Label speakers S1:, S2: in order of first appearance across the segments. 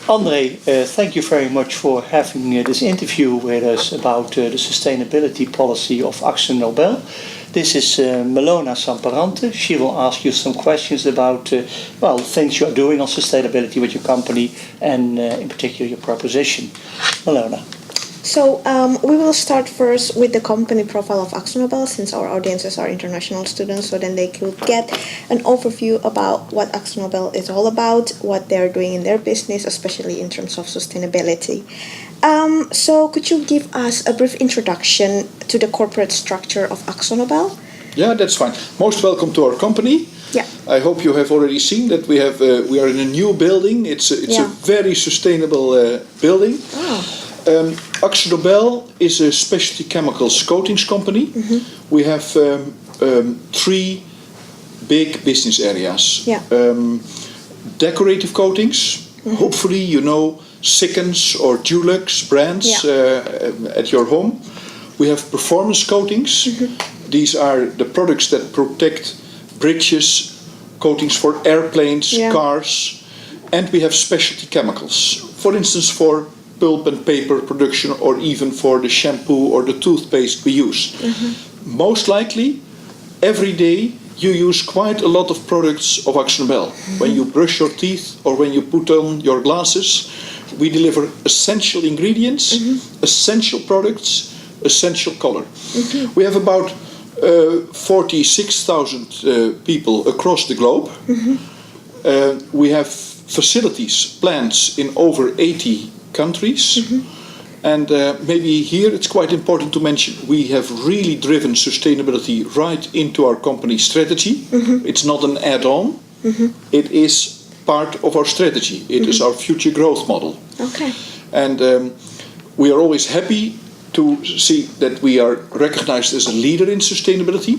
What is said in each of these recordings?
S1: André, thank you very much for having this interview with us about the sustainability policy of Akzo Nobel. This is Melona Samparante. She will ask you some questions about things you are doing on sustainability with your company and in particular your proposition. Melona.
S2: So we will start first with the company profile of Akzo Nobel, since our audiences are international students, so then they could get an overview about what Akzo Nobel is all about, what they're doing in their business, especially in terms of sustainability. So could you give us a brief introduction to the corporate structure of Akzo Nobel?
S3: Yeah, that's fine. Most welcome to our company.
S2: Yeah.
S3: I hope you have already seen that we are in a new building. It's a very sustainable building.
S2: Oh.
S3: Akzo Nobel is a specialty chemicals coatings company. Mm-hmm. We have three big business areas.
S2: Yeah.
S3: Decorative coatings. Mm-hmm. Hopefully you know Sikkens or Dulux brands at your home. We have performance coatings. Mm-hmm. These are the products that protect bridges, coatings for airplanes, cars. And we have specialty chemicals. For instance, for pulp and paper production, or even for the shampoo or the toothpaste we use. Mm-hmm. Most likely, every day you use quite a lot of products of Akzo Nobel. Mm-hmm. When you brush your teeth or when you put on your glasses, we deliver essential ingredients, essential products, essential color. Mm-hmm. We have about 46,000 people across the globe. Mm-hmm. We have facilities, plants in over 80 countries. Mm-hmm. And maybe here it's quite important to mention we have really driven sustainability right into our company strategy. Mm-hmm. It's not an add-on. Mm-hmm. It is part of our strategy. It is our future growth model.
S2: Okay.
S3: And we are always happy to see that we are recognized as a leader in sustainability.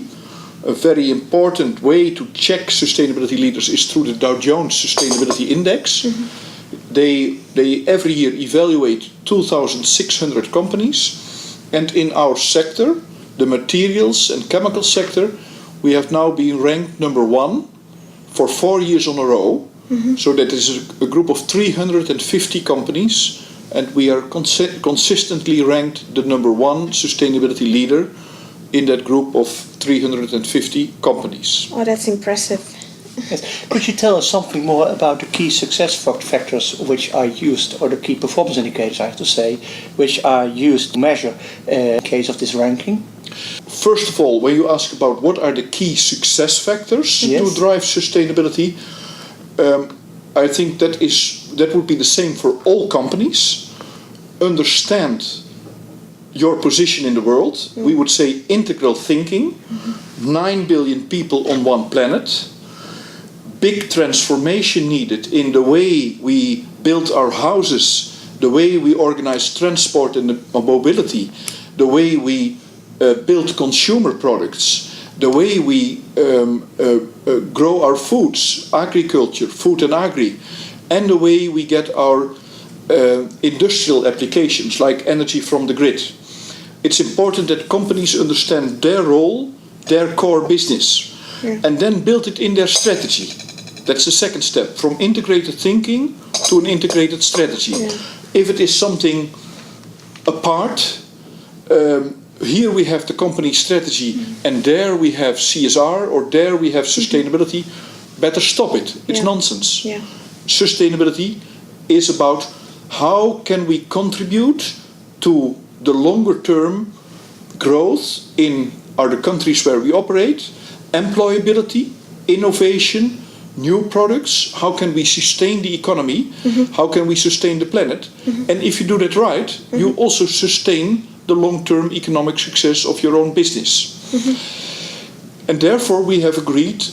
S3: A very important way to check sustainability leaders is through the Dow Jones Sustainability Index. Mm-hmm. They every year evaluate 2,600 companies, and in our sector, the materials and chemical sector, we have now been ranked number 1 for 4 years in a row. Mm-hmm. So that is a group of 350 companies, and we are consistently ranked the number 1 sustainability leader in that group of 350 companies.
S2: Oh, that's impressive.
S1: Yes. Could you tell us something more about the key success factors which are used, or the key performance indicators, I have to say, which are used to measure in case of this ranking?
S3: First of all, when you ask about what are the key success factors to drive sustainability, I think that would be the same for all companies. Understand your position in the world. Mm-hmm. We would say integral thinking. Mm-hmm. 9 billion people on one planet. Big transformation needed in the way we build our houses, the way we organize transport and mobility, the way we build consumer products, the way we grow our foods, agriculture, food and agri, and the way we get our industrial applications like energy from the grid. It's important that companies understand their role, their core business, and then build it in their strategy. That's the second step, from integrated thinking to an integrated strategy. Yeah. If it is something apart, here we have the company strategy, and there we have CSR, or there we have sustainability, better stop it. It's nonsense. Yeah. Sustainability is about how can we contribute to the longer term growth in the countries where we operate, employability, innovation, new products, how can we sustain the economy, how can we sustain the planet, and if you do that right, you also sustain the long-term economic success of your own business. And therefore we have agreed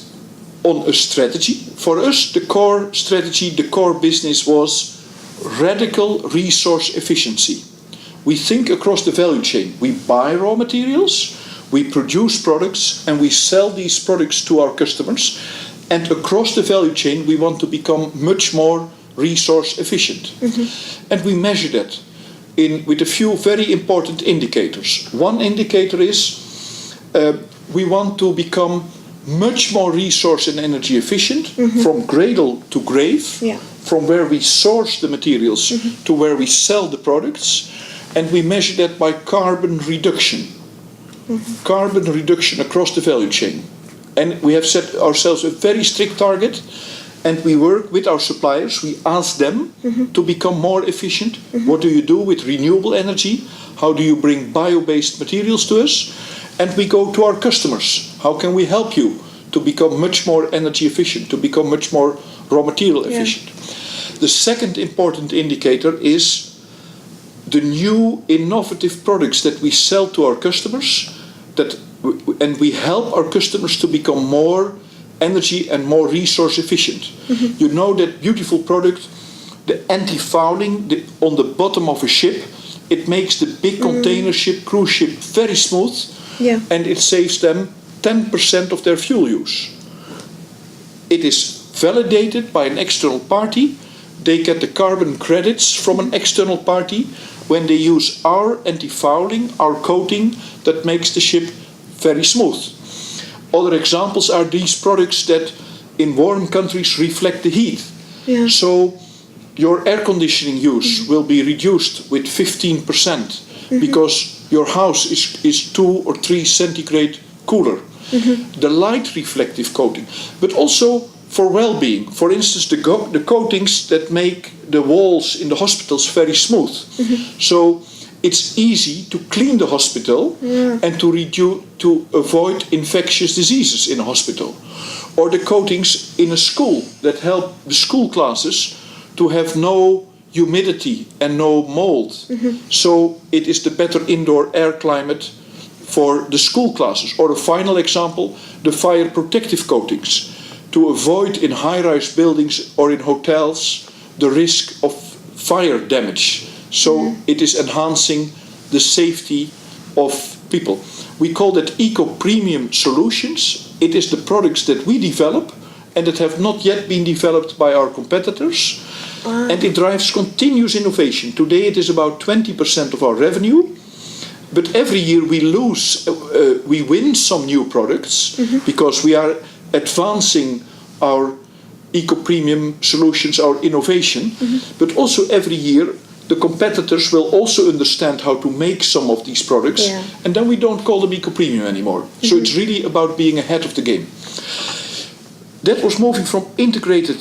S3: on a strategy. For us, the core strategy, the core business was radical resource efficiency. We think across the value chain. We buy raw materials, we produce products, and we sell these products to our customers. And across the value chain, we want to become much more resource efficient. And we measure that with a few very important indicators. One indicator is we want to become much more resource and energy efficient from cradle to grave. from where we source the materials to where we sell the products, and we measure that by carbon reduction. Carbon reduction across the value chain. And we have set ourselves a very strict target, and we work with our suppliers. We ask them to become more efficient. What do you do with renewable energy? How do you bring bio-based materials to us? And we go to our customers. How can we help you to become much more energy efficient, to become much more raw material efficient? The second important indicator is the new innovative products that we sell to our customers, and we help our customers to become more energy and more resource efficient. You know that beautiful product, the anti-fouling on the bottom of a ship, it makes the big container ship, cruise ship very smooth, and it saves them 10% of their fuel use. It is validated by an external party. They get the carbon credits from an external party when they use our anti-fouling, our coating that makes the ship very smooth. Other examples are these products that in warm countries reflect the heat. So your air conditioning use will be reduced with 15% because your house is 2 or 3 centigrade cooler. The light reflective coating, but also for well-being. For instance, the coatings that make the walls in the hospitals very smooth. So it's easy to clean the hospital and to avoid infectious diseases in a hospital. Or the coatings in a school that help the school classes to have no humidity and no mold. So it is the better indoor air climate for the school classes. Or a final example, the fire protective coatings, to avoid in high-rise buildings or in hotels the risk of fire damage. So it is enhancing the safety of people. We call that eco-premium solutions. It is the products that we develop and that have not yet been developed by our competitors. And it drives continuous innovation. Today it is about 20% of our revenue. But every year we win some new products because we are advancing our eco-premium solutions, our innovation. But also every year the competitors will also understand how to make some of these products, and then we don't call them eco-premium anymore. So it's really about being ahead of the game. That was moving from integrated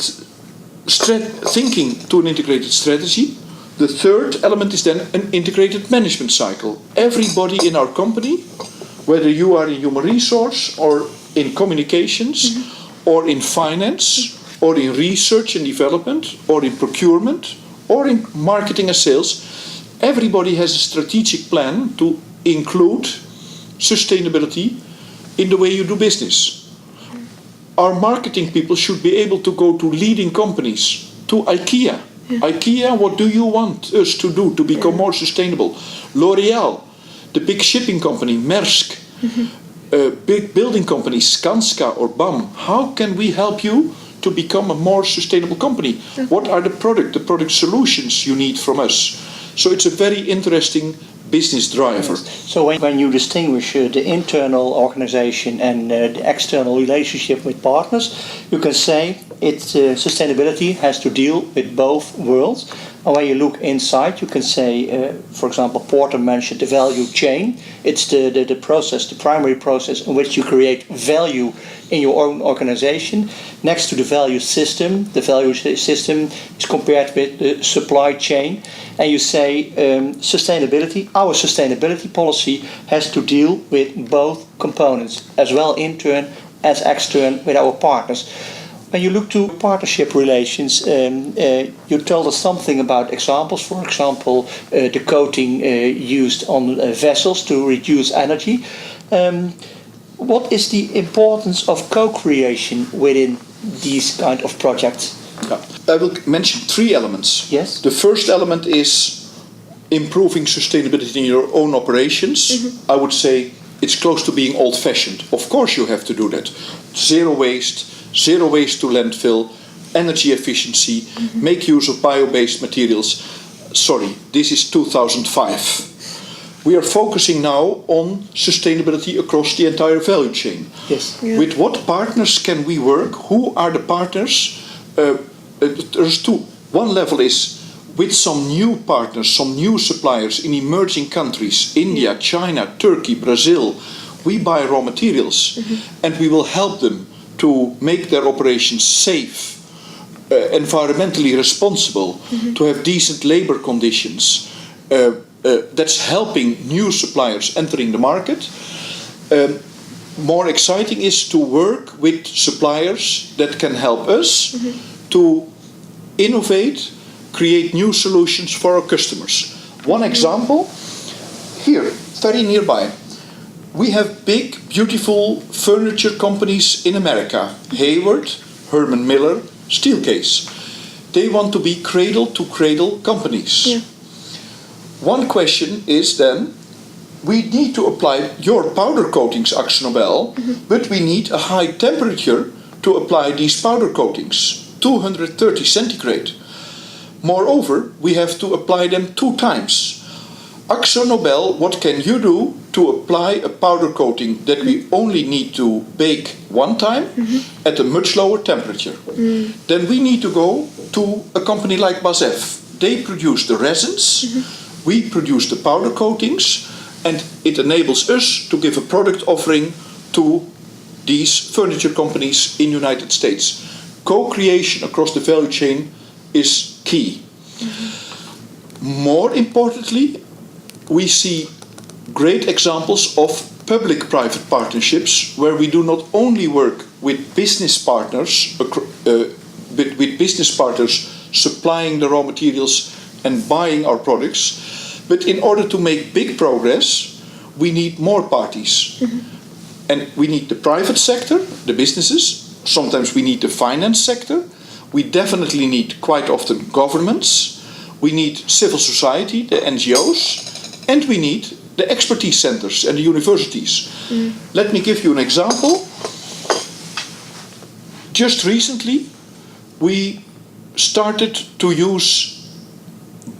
S3: thinking to an integrated strategy. The third element is then an integrated management cycle. Everybody in our company, whether you are in human resource or in communications or in finance or in research and development or in procurement or in marketing and sales, everybody has a strategic plan to include sustainability in the way you do business. Our marketing people should be able to go to leading companies, to IKEA. IKEA, what do you want us to do to become more sustainable? L'Oreal, the big shipping company, Maersk, big building companies, Skanska or BAM. How can we help you to become a more sustainable company? What are the product solutions you need from us? So it's a very interesting business driver.
S1: So when you distinguish the internal organization and the external relationship with partners, you can say sustainability has to deal with both worlds. And when you look inside, you can say, for example, Porter mentioned the value chain. It's the process, the primary process in which you create value in your own organization. Next to the value system is compared with the supply chain. And you say our sustainability policy has to deal with both components, as well intern as extern with our partners. When you look to partnership relations, you told us something about examples. For example, the coating used on vessels to reduce energy. What is the importance of co-creation within these kind of projects?
S3: I will mention 3 elements.
S1: Yes.
S3: The first element is improving sustainability in your own operations. I would say it's close to being old-fashioned. Of course you have to do that. Zero waste to landfill, energy efficiency, make use of bio-based materials. Sorry, this is 2005. We are focusing now on sustainability across the entire value chain.
S1: Yes.
S3: With what partners can we work? Who are the partners? there's two. One level is with some new partners, some new suppliers in emerging countries, India, China, Turkey, Brazil. We buy raw materials and we will help them to make their operations safe, environmentally responsible, to have decent labor conditions. That's helping new suppliers entering the market. More exciting is to work with suppliers that can help us to innovate, create new solutions for our customers. One example, here, very nearby. We have big, beautiful furniture companies in America. Hayward, Herman Miller, Steelcase. They want to be cradle-to-cradle companies.
S2: Yeah.
S3: One question is then, we need to apply your powder coatings, Akzo Nobel, but we need a high temperature to apply these powder coatings, 230 centigrade. Moreover, we have to apply them 2 times. Akzo Nobel, what can you do to apply a powder coating that we only need to bake 1 time at a much lower temperature? Then we need to go to a company like BASF. They produce the resins, we produce the powder coatings, and it enables us to give a product offering to these furniture companies in the United States. Co-creation across the value chain is key. More importantly, we see great examples of public-private partnerships where we do not only work with business partners, supplying the raw materials and buying our products, but in order to make big progress, we need more parties. And we need the private sector, the businesses, sometimes we need the finance sector, we definitely need quite often governments, we need civil society, the NGOs, and we need the expertise centers and the universities. Let me give you an example. Just recently, we started to use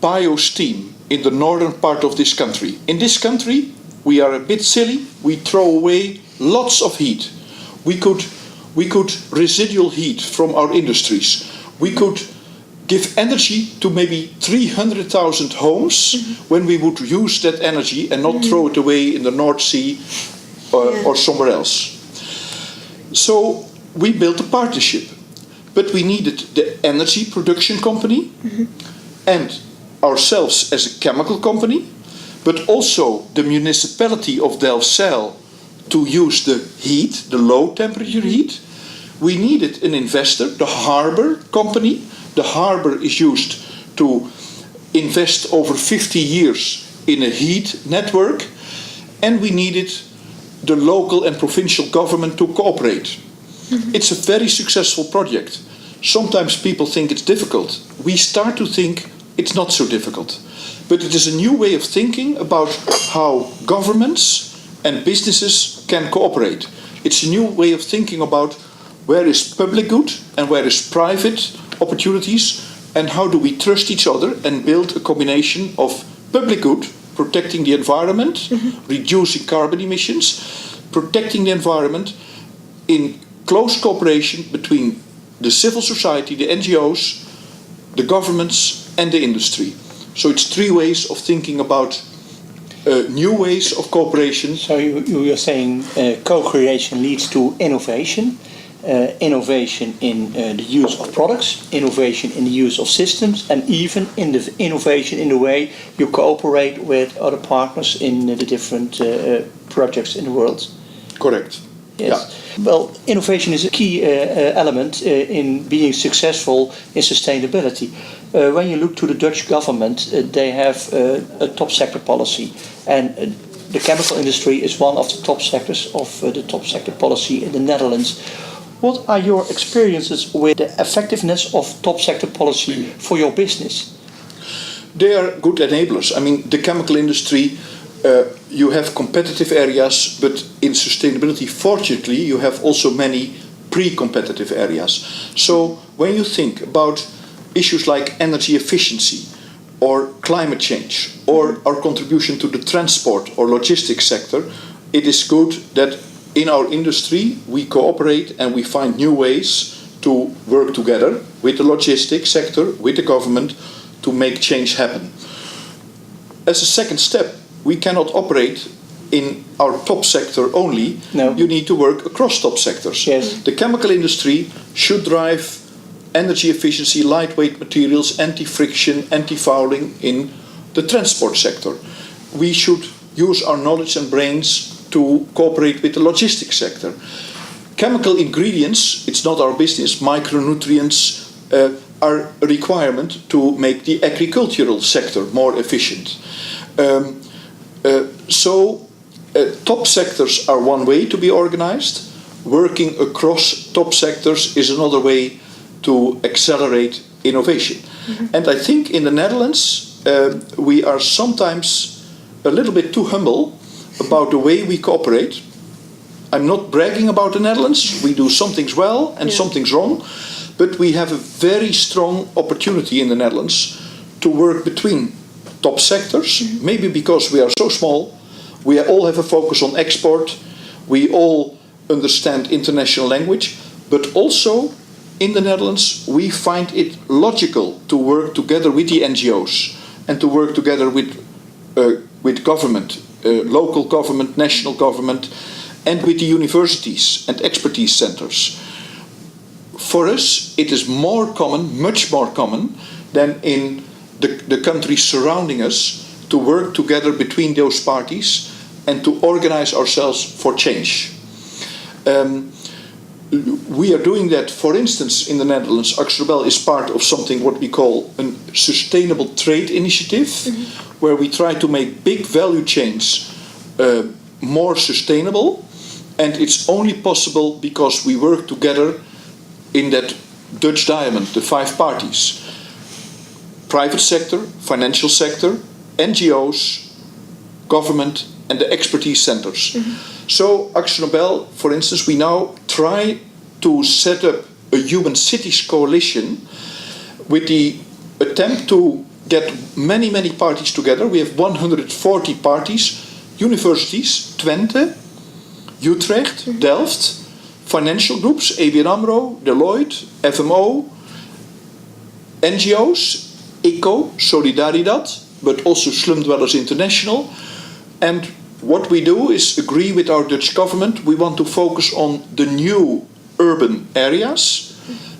S3: bio-steam in the northern part of this country. In this country, we are a bit silly. We throw away lots of heat. We could residual heat from our industries. We could give energy to maybe 300,000 homes when we would use that energy and not throw it away in the North Sea or somewhere else. So we built a partnership, but we needed the energy production company and ourselves as a chemical company, but also the municipality of Delfzijl to use the heat, the low temperature heat. We needed an investor, the harbor company. The harbor is used to invest over 50 years in a heat network, and we needed the local and provincial government to cooperate. It's a very successful project. Sometimes people think it's difficult. We start to think it's not so difficult. But it is a new way of thinking about how governments and businesses can cooperate. It's a new way of thinking about where is public good and where is private opportunities, and how do we trust each other and build a combination of public good, protecting the environment, reducing carbon emissions, protecting the environment in close cooperation between the civil society, the NGOs, the governments and the industry. So it's 3 ways of thinking about new ways of cooperation.
S1: So you're saying co-creation leads to innovation. Innovation in the use of products, innovation in the use of systems, and even in the innovation in the way you cooperate with other partners in the different projects in the world.
S3: Correct.
S1: Yes.
S3: Yeah.
S1: Well, innovation is a key element in being successful in sustainability. When you look to the Dutch government, they have a top sector policy, and the chemical industry is one of the top sectors of the top sector policy in the Netherlands. What are your experiences with the effectiveness of top sector policy for your business?
S3: They are good enablers. I mean, the chemical industry, you have competitive areas, but in sustainability, fortunately, you have also many pre-competitive areas. So when you think about issues like energy efficiency or climate change or our contribution to the transport or logistics sector, it is good that in our industry we cooperate and we find new ways to work together with the logistics sector, with the government, to make change happen. As a second step, we cannot operate in our top sector only.
S1: No.
S3: You need to work across top sectors.
S1: Yes.
S3: The chemical industry should drive energy efficiency, lightweight materials, anti-friction, anti-fouling in the transport sector. We should use our knowledge and brains to cooperate with the logistics sector. Chemical ingredients, it's not our business, micronutrients are a requirement to make the agricultural sector more efficient. Top sectors are one way to be organized. Working across top sectors is another way to accelerate innovation. Mm-hmm. And I think in the Netherlands we are sometimes a little bit too humble about the way we cooperate. I'm not bragging about the Netherlands. We do some things well and some things wrong. But we have a very strong opportunity in the Netherlands to work between top sectors. Mm-hmm. Maybe because we are so small. We all have a focus on export. We all understand international language. But also in the Netherlands, we find it logical to work together with the NGOs and to work together with government, local government, national government, and with the universities and expertise centers. For us, it is more common, much more common, than in the countries surrounding us to work together between those parties and to organize ourselves for change. We are doing that, for instance, in the Netherlands. Akzo Nobel is part of something what we call a sustainable trade initiative, mm-hmm. where we try to make big value chains more sustainable, and it's only possible because we work together in that Dutch diamond, the 5 parties. Private sector, financial sector, NGOs, government, and the expertise centers. Mm-hmm. So, Akzo Nobel, for instance, we now try to set up a human cities coalition with the attempt to get many, many parties together. We have 140 parties, universities, Twente, Utrecht, mm-hmm. Delft, financial groups, ABN AMRO, Deloitte, FMO, NGOs, ICO, Solidaridad, but also Slum Dwellers International. And what we do is agree with our Dutch government. We want to focus on the new urban areas.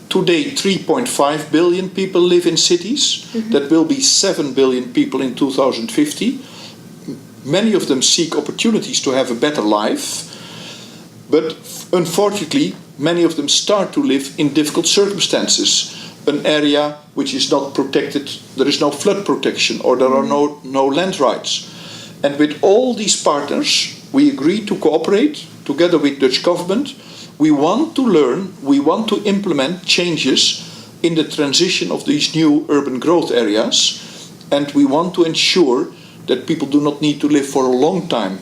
S3: Today, 3.5 billion people live in cities. Mm-hmm. That will be 7 billion people in 2050. Many of them seek opportunities to have a better life. But unfortunately, many of them start to live in difficult circumstances. An area which is not protected, there is no flood protection, or there are no land rights. And with all these partners, we agree to cooperate together with Dutch government. We want to learn, we want to implement changes in the transition of these new urban growth areas. And we want to ensure that people do not need to live for a long time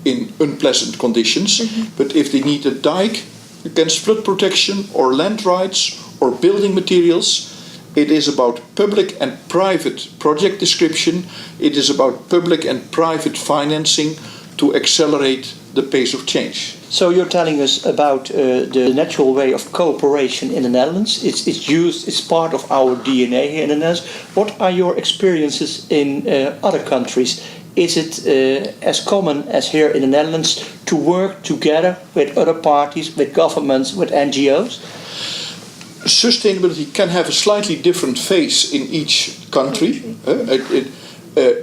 S3: in unpleasant conditions. Mm-hmm. But if they need a dike against flood protection or land rights or building materials, it is about public and private project description. It is about public and private financing to accelerate the pace of change.
S1: So you're telling us about the natural way of cooperation in the Netherlands. It's part of our DNA here in the Netherlands. What are your experiences in other countries? Is it as common as here in the Netherlands to work together with other parties, with governments, with NGOs?
S3: Sustainability can have a slightly different face in each country.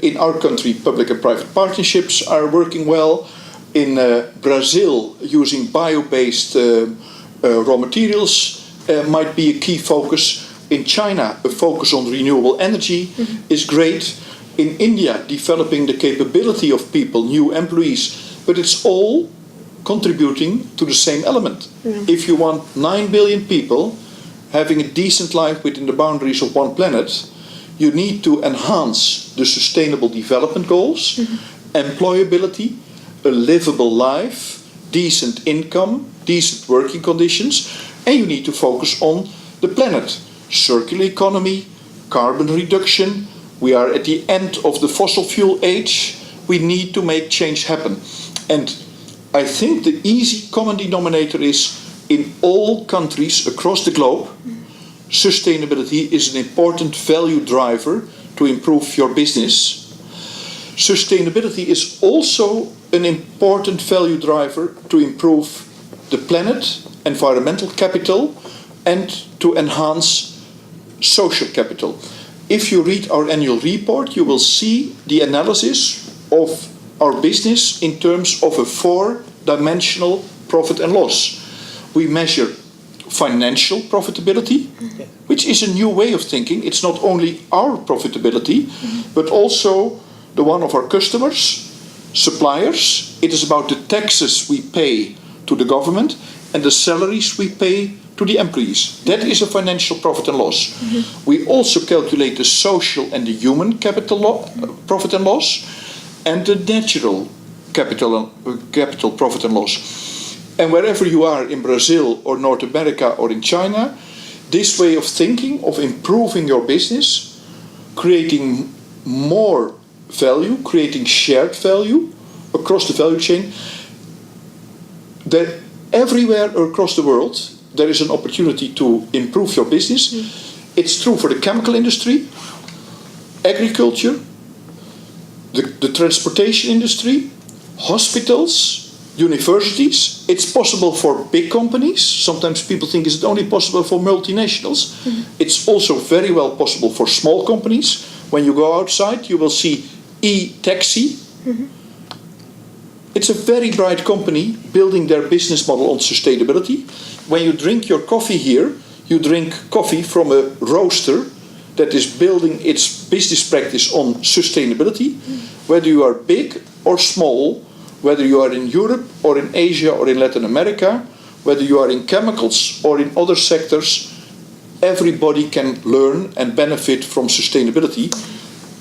S3: In our country, public and private partnerships are working well. In Brazil, using bio-based raw materials might be a key focus. In China, a focus on renewable energy is great. In India, developing the capability of people, new employees, but it's all contributing to the same element. If you want 9 billion people having a decent life within the boundaries of one planet, you need to enhance the sustainable development goals, employability, a livable life, decent income, decent working conditions, and you need to focus on the planet. Circular economy, carbon reduction. We are at the end of the fossil fuel age. We need to make change happen. And I think the easy common denominator is in all countries across the globe, sustainability is an important value driver to improve your business. Sustainability is also an important value driver to improve the planet, environmental capital, and to enhance social capital. If you read our annual report, you will see the analysis of our business in terms of a 4-dimensional profit and loss. We measure financial profitability, which is a new way of thinking. It's not only our profitability, but also the one of our customers, suppliers. It is about the taxes we pay to the government and the salaries we pay to the employees. That is a financial profit and loss. We also calculate the social and the human capital profit and loss, and the natural capital profit and loss. And wherever you are in Brazil or North America or in China, this way of thinking of improving your business, creating more value, creating shared value across the value chain, that everywhere across the world there is an opportunity to improve your business. It's true for the chemical industry, agriculture, the transportation industry, hospitals, universities. It's possible for big companies. Sometimes people think, is it only possible for multinationals? It's also very well possible for small companies. When you go outside, you will see e-taxi. It's a very bright company building their business model on sustainability. When you drink your coffee here, you drink coffee from a roaster that is building its business practice on sustainability. Whether you are big or small, whether you are in Europe or in Asia or in Latin America, whether you are in chemicals or in other sectors, everybody can learn and benefit from sustainability.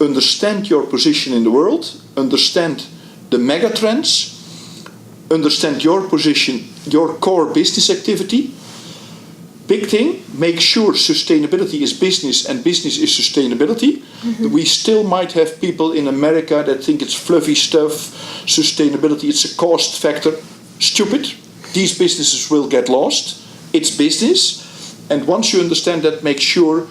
S3: Understand your position in the world, understand the mega trends, understand your position, your core business activity. Big thing, make sure sustainability is business and business is sustainability. We still might have people in America that think it's fluffy stuff, sustainability, it's a cost factor. Stupid. These businesses will get lost. It's business. And once you understand that, make sure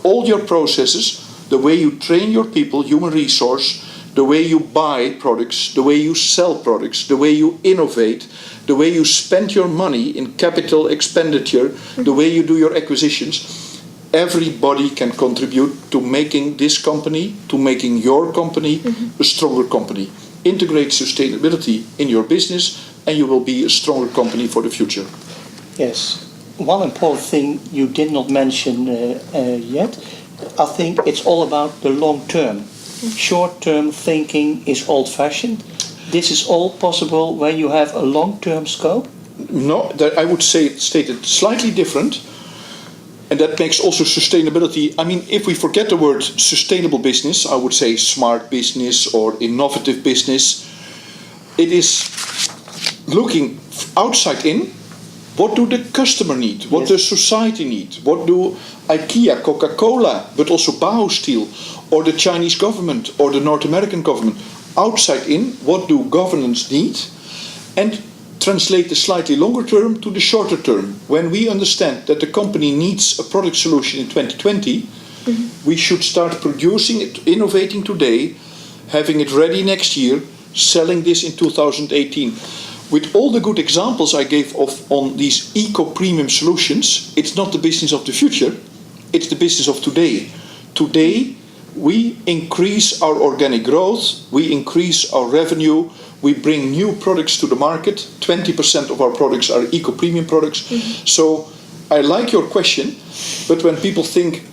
S3: all your processes, the way you train your people, human resource, the way you buy products, the way you sell products, the way you innovate, the way you spend your money in capital expenditure, the way you do your acquisitions, everybody can contribute to making this company, to making your company a stronger company. Integrate sustainability in your business and you will be a stronger company for the future.
S1: Yes. One important thing you did not mention yet, I think it's all about the long term. Short-term thinking is old-fashioned. This is all possible when you have a long-term scope?
S3: No, I would state it slightly different. And that makes also sustainability, I mean, if we forget the word sustainable business, I would say smart business or innovative business. It is looking outside in. What do the customer need? What does society need? What do IKEA, Coca-Cola, but also Bauhaus Steel, or the Chinese government, or the North American government? Outside in, what do governments need? And translate the slightly longer term to the shorter term. When we understand that the company needs a product solution in 2020, we should start producing it, innovating today, having it ready next year, selling this in 2018. With all the good examples I gave on these eco-premium solutions, it's not the business of the future, it's the business of today. Today, we increase our organic growth, we increase our revenue, we bring new products to the market. 20% of our products are eco-premium products. So I like your question, but when people think,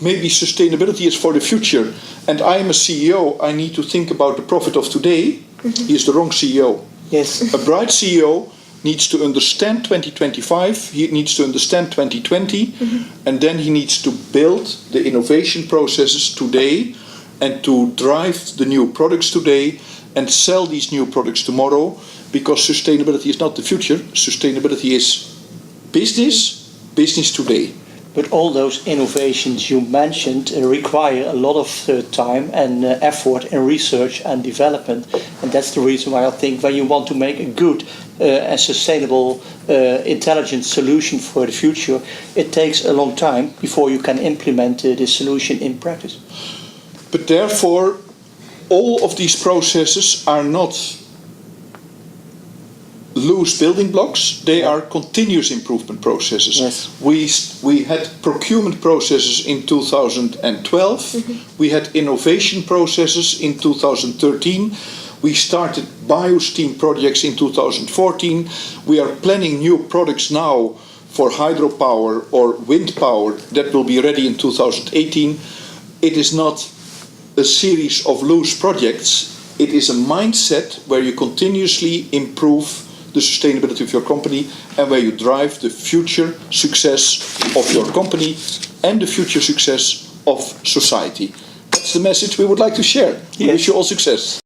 S3: maybe sustainability is for the future, and I'm a CEO, I need to think about the profit of today, he is the wrong CEO.
S1: Yes.
S3: A bright CEO needs to understand 2025, he needs to understand 2020, and then he needs to build the innovation processes today and to drive the new products today and sell these new products tomorrow, because sustainability is not the future, sustainability is business today.
S1: But all those innovations you mentioned require a lot of time and effort in research and development. And that's the reason why I think when you want to make a good and sustainable, intelligent solution for the future, it takes a long time before you can implement this solution in practice.
S3: But therefore, all of these processes are not loose building blocks, they are continuous improvement processes.
S1: Yes.
S3: We had procurement processes in 2012, we had innovation processes in 2013, we started biosteam projects in 2014, we are planning new products now for hydropower or wind power that will be ready in 2018. It is not a series of loose projects, it is a mindset where you continuously improve the sustainability of your company and where you drive the future success of your company and the future success of society. That's the message we would like to share. We wish you all success.